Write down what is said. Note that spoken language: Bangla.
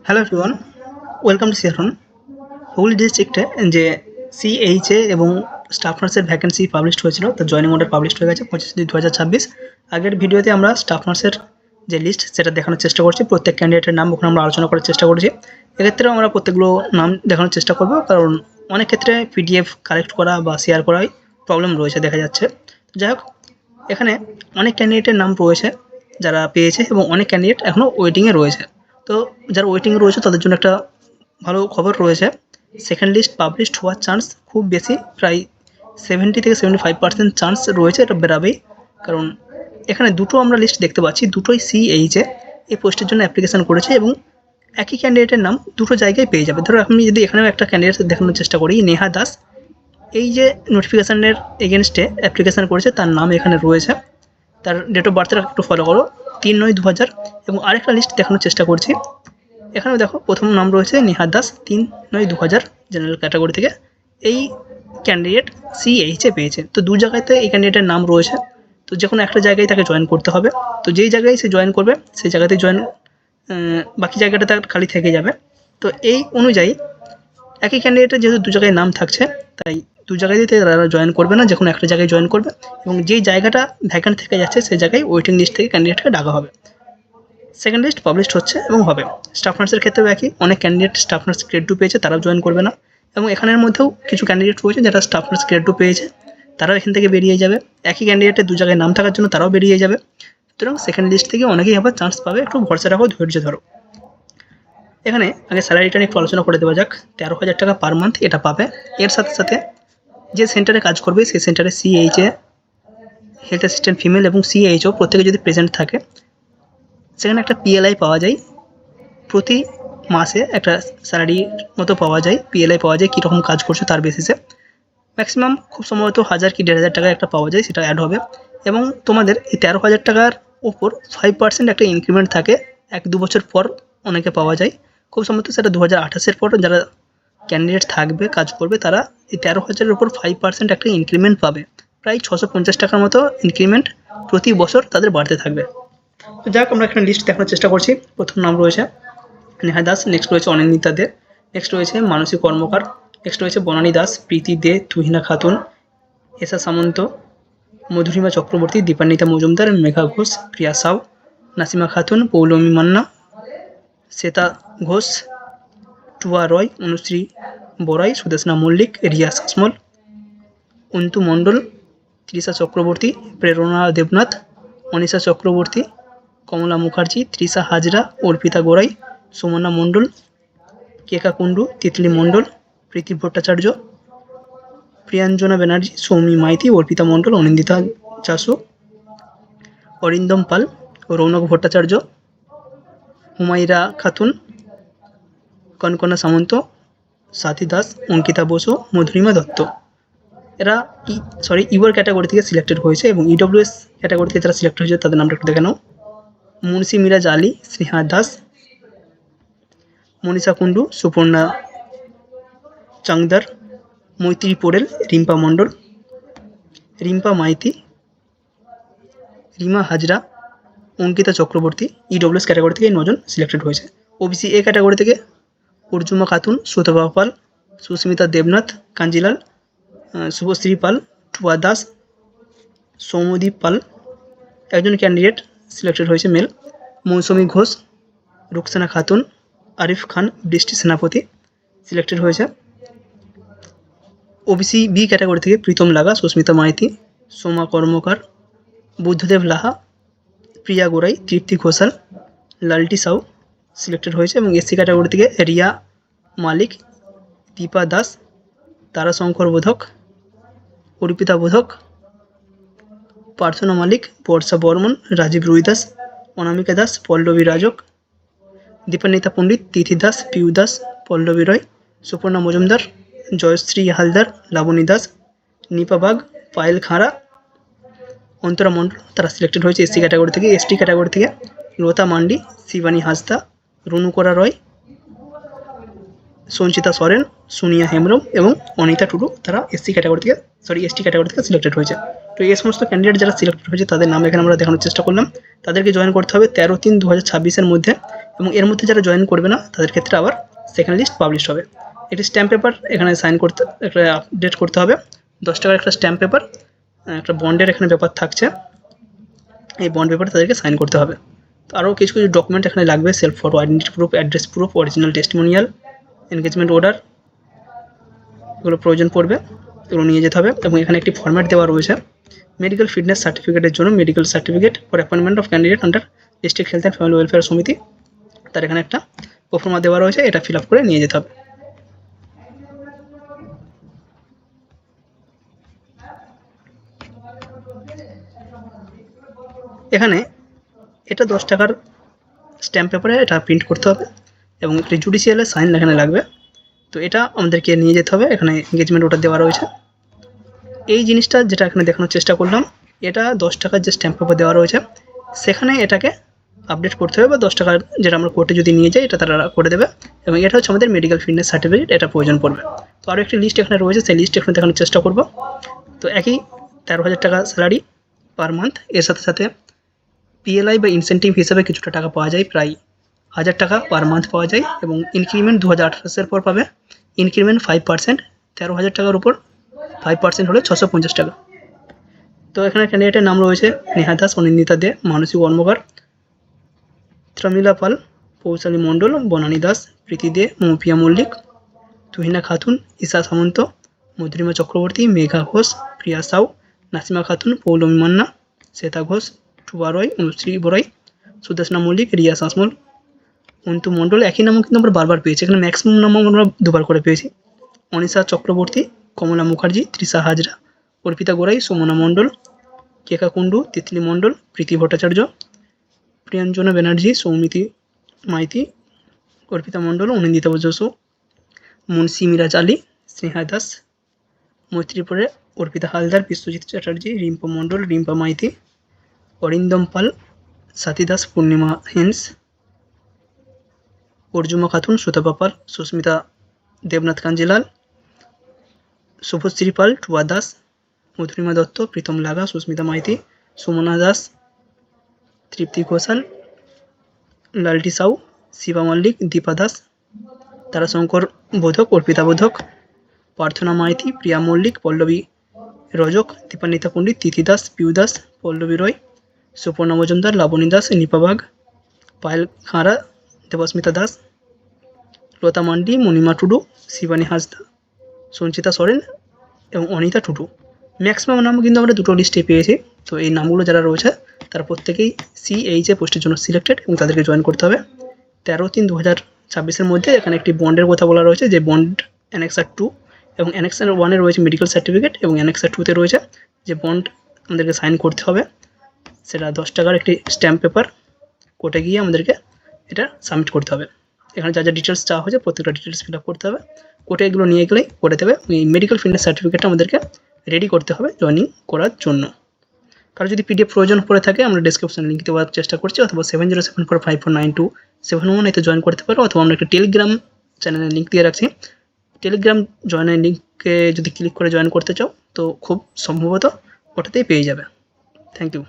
হ্যালো এভরিওয়ান, ওয়েলকাম টু সিয়ারন। হুগলি ডিস্ট্রিক্টে যে সিএইচএ এবং স্টাফ নার্সের ভ্যাকেন্সি পাবলিশড হয়েছিল, তার জয়েনিং অর্ডার পাবলিশড হয়ে গেছে 25/2/2026। আগের ভিডিওতে আমরা স্টাফ নার্সের যে লিস্ট সেটা দেখানোর চেষ্টা করছি, প্রত্যেক ক্যান্ডিডেটের নাম ওখানে আমরা আলোচনা করার চেষ্টা করেছি। এক্ষেত্রেও আমরা প্রত্যেকগুলো নাম দেখানোর চেষ্টা করব, কারণ অনেক ক্ষেত্রে পিডিএফ কালেক্ট করা বা শেয়ার করায় প্রবলেম রয়েছে দেখা যাচ্ছে। যাই হোক, এখানে অনেক ক্যান্ডিডেটের নাম রয়েছে যারা পেয়েছে এবং অনেক ক্যান্ডিডেট এখনও ওয়েটিংয়ে রয়েছে। তো যারা ওয়েটিংয়ে রয়েছে তাদের জন্য একটা ভালো খবর রয়েছে, সেকেন্ড লিস্ট পাবলিশড হওয়ার চান্স খুব বেশি, প্রায় 70 থেকে 75% চান্স রয়েছে এটা বেরাবেই। কারণ এখানে দুটো আমরা লিস্ট দেখতে পাচ্ছি, দুটোই সিএইচএ এই পোস্টের জন্য অ্যাপ্লিকেশান করেছে এবং একই ক্যান্ডিডেটের নাম দুটো জায়গায় পেয়ে যাবে। ধরো আমি যদি এখানেও একটা ক্যান্ডিডেট দেখানোর চেষ্টা করি, নেহা দাস, এই যে নোটিফিকেশানের এগেনস্টে অ্যাপ্লিকেশান করেছে তার নাম এখানে রয়েছে। তার ডেট অফ বার্থটা একটু ফলো করো, 3/9/2000। এবং আরেকটা লিস্ট দেখানোর চেষ্টা করছি, এখানেও দেখো প্রথম নাম রয়েছে নেহা দাস, 3/9/2000 জেনারেল ক্যাটাগরি থেকে। এই ক্যান্ডিডেট সিএইচে পেয়েছে। তো দু জায়গাতে এই ক্যান্ডিডেটের নাম রয়েছে, তো যে কোনো একটা জায়গায় তাকে জয়েন করতে হবে। তো যেই জায়গায় সে জয়েন করবে সেই জায়গাতেই জয়েন, বাকি জায়গাটা তার খালি থেকে যাবে। তো এই অনুযায়ী একই ক্যান্ডিডেটের যেহেতু দু জায়গায় নাম থাকছে, তাই দু জায়গাতেই তারা জয়েন করবে না, যে কোনো একটা জায়গায় জয়েন করবে এবং যেই জায়গাটা ভ্যাকেন্ট থেকে যাচ্ছে সেই জায়গায় ওয়েটিং লিস্ট থেকে ক্যান্ডিডেটকে ডাকা হবে। সেকেন্ড লিস্ট পাবলিশড হচ্ছে এবং হবে। স্টাফ নার্সের ক্ষেত্রেও একই, অনেক ক্যান্ডিডেট স্টাফ নার্স গ্রেড 2 পেয়েছে, তারাও জয়েন করবে না। এবং এখানের মধ্যেও কিছু ক্যান্ডিডেট রয়েছে যারা স্টাফ নার্স গ্রেড 2 পেয়েছে, তারাও এখান থেকে বেরিয়ে যাবে। একই ক্যান্ডিডেটের দু জায়গায় নাম থাকার জন্য তারাও বেরিয়ে যাবে। সুতরাং সেকেন্ড লিস্ট থেকে অনেকেই আবার চান্স পাবে, একটু ভরসা রাখো, ধৈর্য ধরো। এখানে আগে স্যালারিটা নিয়ে একটু আলোচনা করে দেওয়া যাক। 13,000 টাকা পার মান্থ এটা পাবে। এর সাথে সাথে যে সেন্টারে কাজ করবে সেই সেন্টারে সিএইচএ, হেলথ অ্যাসিস্ট্যান্ট ফিমেল এবং সিএইচও প্রত্যেকে যদি প্রেজেন্ট থাকে, সেখানে একটা পিএলআই পাওয়া যায়। প্রতি মাসে একটা স্যালারি মতো পাওয়া যায়, পিএলআই পাওয়া যায় কীরকম কাজ করছে তার বেসিসে। ম্যাক্সিমাম খুব সম্ভবত 1000 কি 1500 টাকা একটা পাওয়া যায়, সেটা অ্যাড হবে। এবং তোমাদের এই 13,000 টাকার ওপর 5% একটা ইনক্রিমেন্ট থাকে 1-2 বছর পর অনেকে পাওয়া যায়। খুব সম্ভবত সেটা 2028-এর পর যারা ক্যান্ডিডেট থাকবে, কাজ করবে, তারা এই 13,000-এর উপর 5% একটা ইনক্রিমেন্ট পাবে। প্রায় 650 টাকার মতো ইনক্রিমেন্ট প্রতি বছর তাদের বাড়তে থাকবে। তো যাক, আমরা এখানে লিস্ট দেখানোর চেষ্টা করছি। প্রথম নাম রয়েছে নেহা দাস, নেক্সট রয়েছে অনিন্দিতা দে, নেক্সট রয়েছে মানসী কর্মকার, নেক্সট রয়েছে বনানী দাস, প্রীতি দে, তুহিনা খাতুন, এশা সামন্ত, মধুরিমা চক্রবর্তী, দীপান্বিতা মজুমদার, মেঘা ঘোষ, প্রিয়া সাউ, নাসিমা খাতুন, পৌলমী মান্না, শ্বেতা ঘোষ, টুয়া রয়, অনুশ্রী বড়াই, সুদেশনা মল্লিক, রিয়া সাসমল, অন্তু মণ্ডল, তৃষা চক্রবর্তী, প্রেরণা দেবনাথ, অনিশা চক্রবর্তী, কমলা মুখার্জি, তৃষা হাজরা, অর্পিতা গোড়াই, সুমনা মণ্ডল, কেকা কুণ্ডু, তিতলি মণ্ডল, প্রীতি ভট্টাচার্য, প্রিয়াঞ্জনা ব্যানার্জি, সৌমি মাইতি, অর্পিতা মণ্ডল, অনিন্দিতা চাসু, অরিন্দম পাল, রৌনক ভট্টাচার্য, হুমায়রা খাতুন, কনকনা সামন্ত, সাথী দাস, অঙ্কিতা বসু, মধুরিমা দত্ত। এরা ইউআর ক্যাটাগরি থেকে সিলেক্টেড হয়েছে এবং ইডব্লিউএস ক্যাটাগরি থেকে যারা সিলেক্ট হয়েছে তাদের নামটা একটু দেখে নাও। মুন্সি মিরাজ আলী, স্নেহা দাস, মনীষা কুণ্ডু, সুপর্ণা চাংদার, মৈত্রী পোড়েল, রিম্পা মণ্ডল, রিম্পা মাইতি, রিমা হাজরা, অঙ্কিতা চক্রবর্তী। ইডব্লিউএস ক্যাটাগরি থেকে 9 জন সিলেক্টেড হয়েছে। ওবিসি এ ক্যাটাগরি থেকে অর্জুমা খাতুন, সুতপা পাল, সুস্মিতা দেবনাথ, কাঞ্জিলাল, শুভশ্রী পাল, টুয়া দাস, সৌমদীপ পাল। একজন ক্যান্ডিডেট সিলেক্টেড হয়েছে মেল, মৌসুমী ঘোষ, রুকসানা খাতুন, আরিফ খান, বৃষ্টি সেনাপতি সিলেক্টেড হয়েছে। ওবিসি বি ক্যাটাগরি থেকে প্রীতম লাগা, সুস্মিতা মাইতি, সোমা কর্মকার, বুদ্ধদেব লাহা, প্রিয়া গোড়াই, তৃপ্তি ঘোষাল, লালটি সাউ সিলেক্টেড হয়েছে। এবং এসসি ক্যাটাগরি থেকে রিয়া মালিক, দীপা দাস, তারাশঙ্কর বোধক, অর্পিতা বোধক, প্রার্থনা মালিক, বর্ষা বর্মন, রাজীব রুইদাস, অনামিকা দাস, পল্লবী রাজক, দীপান্বিতা পণ্ডিত, তিথি দাস, পিউ দাস, পল্লবী রয়, সুপর্ণা মজুমদার, জয়শ্রী হালদার, লাবণী দাস, নিপা বাগ, পায়েল খাঁড়া, অন্তরা মণ্ডল। তারা সিলেক্টেড হয়েছে এসসি ক্যাটাগরি থেকে। এসটি ক্যাটাগরি থেকে লতা মান্ডি, শিবানী হাঁসদা, রুনুকরা রয়, সঞ্চিতা সরেন, সোনিয়া হেমব্রম এবং অনিতা টুডু। তারা এসটি ক্যাটাগরি থেকে সিলেক্টেড হয়েছে। তো এই সমস্ত ক্যান্ডিডেট যারা সিলেক্টেড হয়েছে তাদের নাম এখানে আমরা দেখানোর চেষ্টা করলাম। তাদেরকে জয়েন করতে হবে 13/3/2026 মধ্যে, এবং এর মধ্যে যারা জয়েন করবে না তাদের ক্ষেত্রে আবার সেকেন্ড লিস্ট পাবলিশ হবে। একটি স্ট্যাম্প পেপার এখানে সাইন করতে, একটা আপডেট করতে হবে। 10 টাকার একটা স্ট্যাম্প পেপার, একটা বন্ডের এখানে ব্যাপার থাকছে, এই বন্ড পেপারে তাদেরকে সাইন করতে হবে। তো আরও কিছু কিছু ডকুমেন্ট এখানে লাগবে, self photo, identity proof, address proof, original testimonial, engagement order, এগুলো প্রয়োজন পড়বে, এগুলো নিয়ে যেতে হবে। এবং এখানে একটি ফরম্যাট দেওয়া রয়েছে মেডিকেল ফিটনেস সার্টিফিকেটের জন্য, medical certificate for appointment of candidate under district health and family welfare সমিতি, তার এখানে একটা প্রফর্মা দেওয়া রয়েছে, এটা ফিল আপ করে নিয়ে যেতে হবে। এখানে এটা 10 টাকার স্ট্যাম্প পেপারে এটা প্রিন্ট করতে হবে, এবং একটি জুডিশিয়ালের সাইন এখানে লাগবে। তো এটা আমাদেরকে নিয়ে যেতে হবে, এখানে এনগেজমেন্ট ওটা দেওয়া রয়েছে। এই জিনিসটা যেটা এখানে দেখানোর চেষ্টা করলাম, এটা 10 টাকার যে স্ট্যাম্প পেপার দেওয়া রয়েছে সেখানে এটাকে আপডেট করতে হবে, বা 10 টাকার যেটা আমরা কোর্টে যদি নিয়ে যাই এটা তারা করে দেবে। এবং এটা হচ্ছে আমাদের মেডিকেল ফিটনেস সার্টিফিকেট, এটা প্রয়োজন পড়বে। তো আরও একটি লিস্ট এখানে রয়েছে, সেই লিস্ট এখানে দেখানোর চেষ্টা করব। তো একই 13,000 টাকা স্যালারি পার মান্থ, এর সাথে সাথে পিএলআই বা ইনসেন্টিভ হিসাবে কিছুটা টাকা পাওয়া যায়, প্রায় 1000 টাকা পার মান্থ পাওয়া যায়। এবং ইনক্রিমেন্ট 2028 পর পাবে, ইনক্রিমেন্ট 5%, 13,000 টাকার উপর 5% হলে 650 টাকা। তো এখানে ক্যান্ডিডেটের নাম রয়েছে নেহা দাস, অনিন্দিতা দে, মানসী কর্মকার, ত্রমিলা পাল, পৌশালী মণ্ডল, বনানী দাস, প্রীতি দে, মৌপিয়া মল্লিক, তুহিনা খাতুন, ঈশা সামন্ত, মধুরিমা চক্রবর্তী, মেঘা ঘোষ, প্রিয়া সাউ, নাসিমা খাতুন, পৌলমী মান্না, শ্বেতা ঘোষ, টুবা রয়, অনুশ্রী বরাই, সুদেশনা মল্লিক, রিয়া শাসমল, অন্তু মণ্ডল। একই নামও কিন্তু আমরা বারবার পেয়েছি, এখানে ম্যাক্সিমাম নামও আমরা দুবার করে পেয়েছি। অনিশা চক্রবর্তী, কমলা মুখার্জি, তৃষা হাজরা, অর্পিতা গোড়াই, সুমনা মণ্ডল, কেকা কুণ্ডু, তিতলি মণ্ডল, প্রীতি ভট্টাচার্য, প্রিয়াঞ্জনা ব্যানার্জি, সৌমিতি মাইতি, অর্পিতা মণ্ডল, অনিন্দিতা বসু, মুন্সি মিরাজ আলী, স্নেহা দাস, মৈত্রীপুরে অর্পিতা হালদার, বিশ্বজিৎ চ্যাটার্জি, রিম্পা মণ্ডল, রিম্পা মাইতি, অরিন্দম পাল, সাথী দাস, পূর্ণিমা হেন্স, অর্জুমা খাতুন, সুতপা পাল, সুস্মিতা দেবনাথ কাঞ্জিলাল, শুভশ্রী পাল, টুয়া দাস, মধুরিমা দত্ত, প্রীতম লাগা, সুস্মিতা মাইতি, সুমনা দাস, তৃপ্তি ঘোষাল, লালটি সাউ, শিবা মল্লিক, দীপা দাস, তারাশঙ্কর বোধক, অর্পিতা বোধক, প্রার্থনা মাইতি, প্রিয়া মল্লিক, পল্লবী রজক, দীপান্বিতা পণ্ডিত, তিথি দাস, পিউ দাস, পল্লবী রয়, সুপর্ণা মজুমদার, লাবণী দাস, নিপা বাগ, পায়েল খাঁড়া, দেবস্মিতা দাস, লতা মান্ডি, মণিমা টুডু, শিবানী হাঁসদা, সঞ্চিতা সরেন এবং অনিতা টুডু। ম্যাক্সিমাম নাম কিন্তু আমরা দুটো লিস্টে পেয়েছি। তো এই নামগুলো যারা রয়েছে তারা প্রত্যেকেই CHA পোস্টের জন্য সিলেক্টেড, এবং তাদেরকে জয়েন করতে হবে 13/3/2026 মধ্যে। এখানে একটি বন্ডের কথা বলা রয়েছে, যে বন্ড অ্যানেক্সার 2 এবং অ্যানেক্সার 1 রয়েছে মেডিকেল সার্টিফিকেট, এবং অ্যানেক্সার 2 রয়েছে যে বন্ড আমাদেরকে সাইন করতে হবে, সেটা 10 টাকার একটি স্ট্যাম্প পেপার, কোর্টে গিয়ে আমাদেরকে এটা সাবমিট করতে হবে। এখানে যা যা ডিটেলস চাওয়া হয়েছে প্রত্যেকটা ডিটেলস ফিল আপ করতে হবে, কোর্টে এগুলো নিয়ে গেলেই করে দেবে। এই মেডিকেল ফিটনেস সার্টিফিকেটটা আমাদেরকে রেডি করতে হবে জয়েনিং করার জন্য। কারো যদি PDF প্রয়োজন পড়ে থাকে আমরা ডিসক্রিপশন লিঙ্ক দেওয়ার চেষ্টা করছি, অথবা 7074549271 এতে জয়েন করতে পারো, অথবা আমরা একটা টেলিগ্রাম চ্যানেলের লিঙ্ক দিয়ে রাখছি। টেলিগ্রাম জয়েনের লিঙ্কে যদি ক্লিক করে জয়েন করতে চাও তো খুব সম্ভবত ওটাতেই পেয়ে যাবে। Thank you.